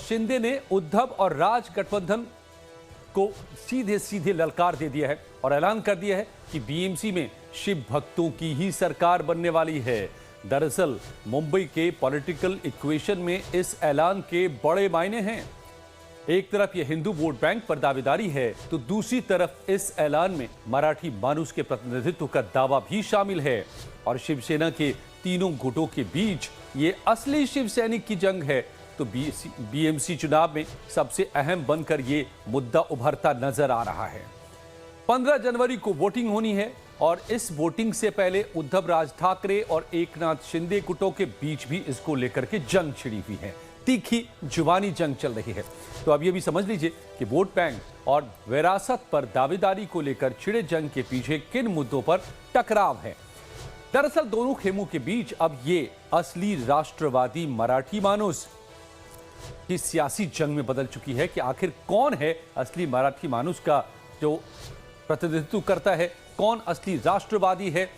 शिंदे ने उद्धव और राज गठबंधन को सीधे सीधे ललकार दे दिया है और ऐलान कर दिया है कि बीएमसी में शिव भक्तों की ही सरकार बनने वाली है। दरअसल मुंबई के पॉलिटिकल इक्वेशन में इस ऐलान के बड़े मायने हैं। एक तरफ यह हिंदू वोट बैंक पर दावेदारी है तो दूसरी तरफ इस ऐलान में मराठी मानुष के प्रतिनिधित्व का दावा भी शामिल है और शिवसेना के तीनों गुटों के बीच ये असली शिव सैनिक की जंग है। तो बीएमसी चुनाव में सबसे अहम बनकर ये मुद्दा उभरता नजर आ रहा है। 15 जनवरी को वोटिंग होनी है और इस वोटिंग से पहले उद्धव राज ठाकरे और एकनाथ शिंदे गुटों के बीच भी इसको लेकर के जंग छिड़ी हुई है। तीखी जुबानी जंग चल रही है। तो अब ये भी समझ लीजिए कि वोट बैंक और विरासत पर दावेदारी को लेकर छिड़े जंग के पीछे किन मुद्दों पर टकराव है। दरअसल दोनों खेमों के बीच अब ये असली राष्ट्रवादी मराठी मानुस की सियासी जंग में बदल चुकी है कि आखिर कौन है असली मराठी मानुस का जो प्रतिनिधित्व करता है, कौन असली राष्ट्रवादी है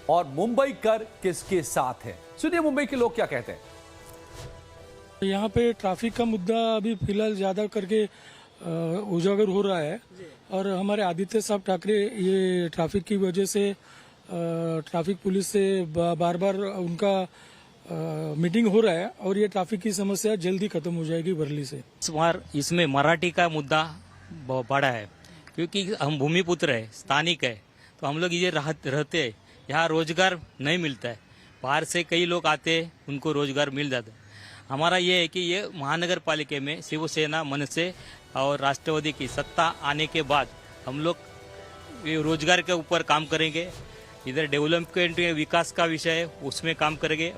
और मुंबई कर किसके साथ है। सुनिए मुंबई के लोग क्या कहते हैं। यहाँ पे ट्रैफिक का मुद्दा अभी फिलहाल ज्यादा करके उजागर हो रहा है और हमारे आदित्य साहब ठाकरे ये ट्रैफिक की वजह से ट्रैफिक पुलिस से बार बार उनका मीटिंग हो रहा है और ये ट्रैफिक की समस्या जल्दी खत्म हो जाएगी वर्ली से। इस बार इसमें मराठी का मुद्दा बड़ा है क्योंकि हम भूमिपुत्र है, स्थानिक है, तो हम लोग ये रहते हैं। यहाँ रोजगार नहीं मिलता है, बाहर से कई लोग आते हैं, उनको रोजगार मिल जाता है। हमारा ये है कि ये महानगर पालिका में शिवसेना मनसे और राष्ट्रवादी की सत्ता आने के बाद हम लोग रोजगार के ऊपर काम करेंगे। इधर डेवलपमेंट विकास का विषय है, उसमें काम करेंगे।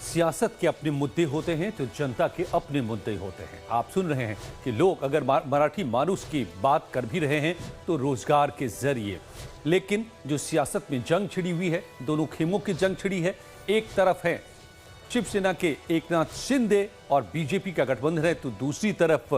सियासत के अपने मुद्दे होते हैं तो जनता के अपने मुद्दे होते हैं। आप सुन रहे हैं कि लोग अगर मराठी मानुस की बात कर भी रहे हैं तो रोजगार के जरिए, लेकिन जो सियासत में जंग छिड़ी हुई है, दोनों खेमों की जंग छिड़ी है। एक तरफ है शिवसेना के एकनाथ शिंदे और बीजेपी का गठबंधन है तो दूसरी तरफ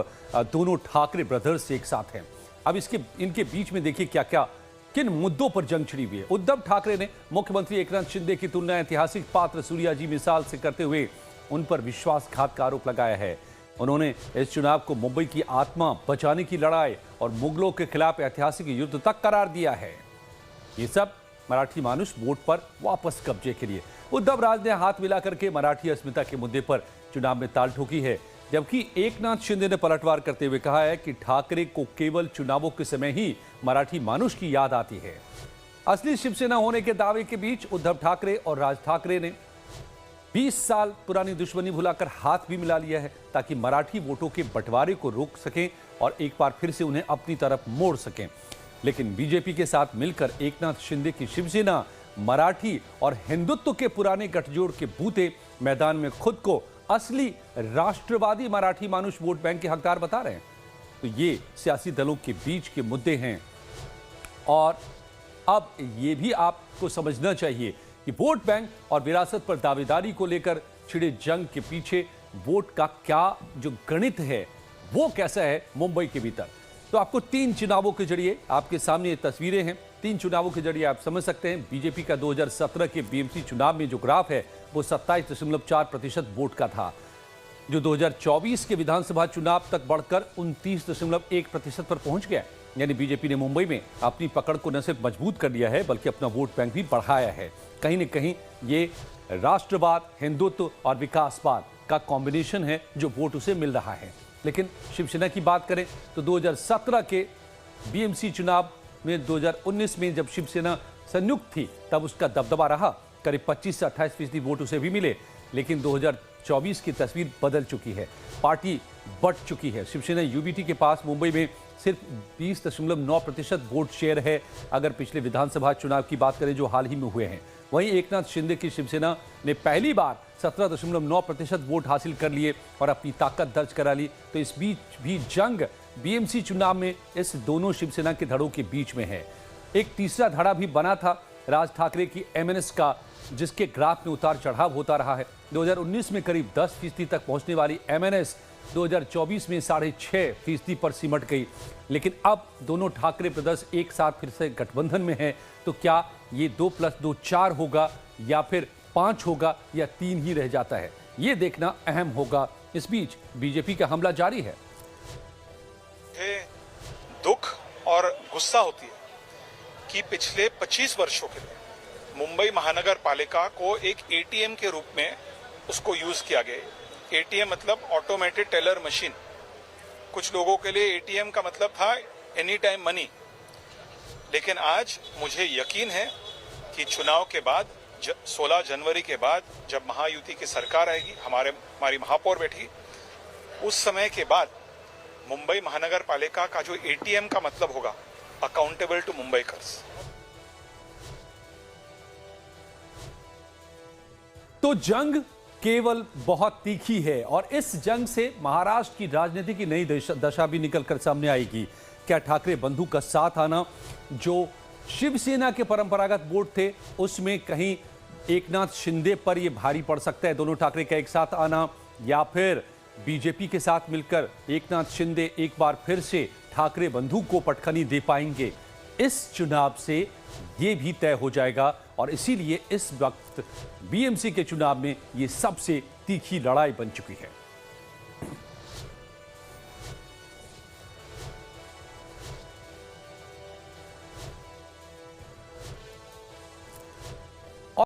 दोनों ठाकरे ब्रदर्स एक साथ हैं। अब इनके बीच में देखिए क्या क्या किन मुद्दों पर जंग छिड़ी हुई है। उद्धव ठाकरे ने मुख्यमंत्री एकनाथ शिंदे की तुलना ऐतिहासिक पात्र सूर्या जी मिसाल से करते हुए उन पर विश्वासघात का आरोप लगाया है। उन्होंने इस चुनाव को मुंबई की आत्मा बचाने की लड़ाई और मुगलों के खिलाफ ऐतिहासिक युद्ध तक करार दिया है। ये सब मराठी मानुष वोट पर वापस कब्जे के लिए। उद्धव राज ने हाथ मिला करके मराठी अस्मिता के मुद्दे पर चुनाव में ताल ठोकी है, जबकि एकनाथ शिंदे ने पलटवार करते हुए कहा है कि ठाकरे को केवल चुनावों के समय ही मराठी मानुष की याद आती है। असली शिवसेना होने के दावे के बीच उद्धव ठाकरे और राज ठाकरे ने 20 साल पुरानी दुश्मनी भुलाकर हाथ भी मिला लिया है ताकि मराठी वोटों के बंटवारे को रोक सकें और एक बार फिर से उन्हें अपनी तरफ मोड़ सकें। लेकिन बीजेपी के साथ मिलकर एकनाथ शिंदे की शिवसेना मराठी और हिंदुत्व के पुराने गठजोड़ के बूते मैदान में खुद को असली राष्ट्रवादी मराठी मानुष वोट बैंक के हकदार बता रहे हैं। तो ये सियासी दलों के बीच के मुद्दे हैं और अब ये भी आपको समझना चाहिए कि वोट बैंक और विरासत पर दावेदारी को लेकर छिड़े जंग के पीछे वोट का क्या जो गणित है वो कैसा है मुंबई के भीतर। तो आपको 3 चुनावों के जरिए आपके सामने ये तस्वीरें हैं। 3 चुनावों के जरिए आप समझ सकते हैं बीजेपी का 2017 के बीएमसी चुनाव में जो ग्राफ है वो 27.4% वोट का था, जो 2024 के विधानसभा चुनाव तक बढ़कर 29.1% पर पहुंच गया। यानी बीजेपी ने मुंबई में अपनी पकड़ को न सिर्फ मजबूत कर लिया है बल्कि अपना वोट बैंक भी बढ़ाया है। कहीं न कहीं ये राष्ट्रवाद, हिंदुत्व और विकासवाद का कॉम्बिनेशन है जो वोट उसे मिल रहा है। लेकिन शिवसेना की बात करें तो 2017 के बीएमसी चुनाव में 2019 में जब शिवसेना संयुक्त थी तब उसका दबदबा रहा, करीब 25 से 28% वोट उसे भी मिले। लेकिन 2024 की तस्वीर बदल चुकी है, पार्टी बट चुकी है। शिवसेना यूबीटी के पास मुंबई में सिर्फ 20.9% वोट शेयर है अगर पिछले विधानसभा चुनाव की बात करें जो हाल ही में हुए हैं। वहीं एकनाथ शिंदे की शिवसेना ने पहली बार 17.9% वोट हासिल कर लिए और अपनी ताकत दर्ज करा ली। तो इस बीच भी जंग बीएमसी चुनाव में इस दोनों शिवसेना के धड़ों के बीच में है। एक तीसरा धड़ा भी बना था राज ठाकरे की एमएनएस का, जिसके ग्राफ में उतार चढ़ाव होता रहा है। 2019 में करीब 10% तक पहुंचने वाली एमएनएस 2024 में 6.5% पर सिमट गई। लेकिन अब दोनों ठाकरे ब्रदर्स एक साथ फिर से गठबंधन में हैं, तो क्या ये 2+2 4 होगा या फिर 5 होगा या 3 ही रह जाता है, ये देखना अहम होगा। इस बीच बीजेपी का हमला जारी है। दुख और गुस्सा होती है कि पिछले 25 वर्षों के लिए मुंबई महानगर पालिका को एक एटीएम के रूप में उसको यूज किया गया। एटीएम मतलब ऑटोमेटेड टेलर मशीन। कुछ लोगों के लिए एटीएम का मतलब था एनी टाइम मनी। लेकिन आज मुझे यकीन है कि चुनाव के बाद 16 जनवरी के बाद जब महायुति की सरकार आएगी, हमारी महापौर बैठेगी, उस समय के बाद मुंबई महानगर पालिका का जो एटीएम का मतलब होगा, अकाउंटेबल टू मुंबईकर्स। तो जंग केवल बहुत तीखी है और इस जंग से महाराष्ट्र की राजनीति की नई दशा भी निकलकर सामने आएगी। क्या ठाकरे बंधु का साथ आना, जो शिवसेना के परंपरागत वोट थे, उसमें कहीं एकनाथ शिंदे पर यह भारी पड़ सकता है, दोनों ठाकरे का एक साथ आना, या फिर बीजेपी के साथ मिलकर एकनाथ शिंदे एक बार फिर से ठाकरे बंधु को पटखनी दे पाएंगे? इस चुनाव से ये भी तय हो जाएगा और इसीलिए इस वक्त बीएमसी के चुनाव में ये सबसे तीखी लड़ाई बन चुकी है।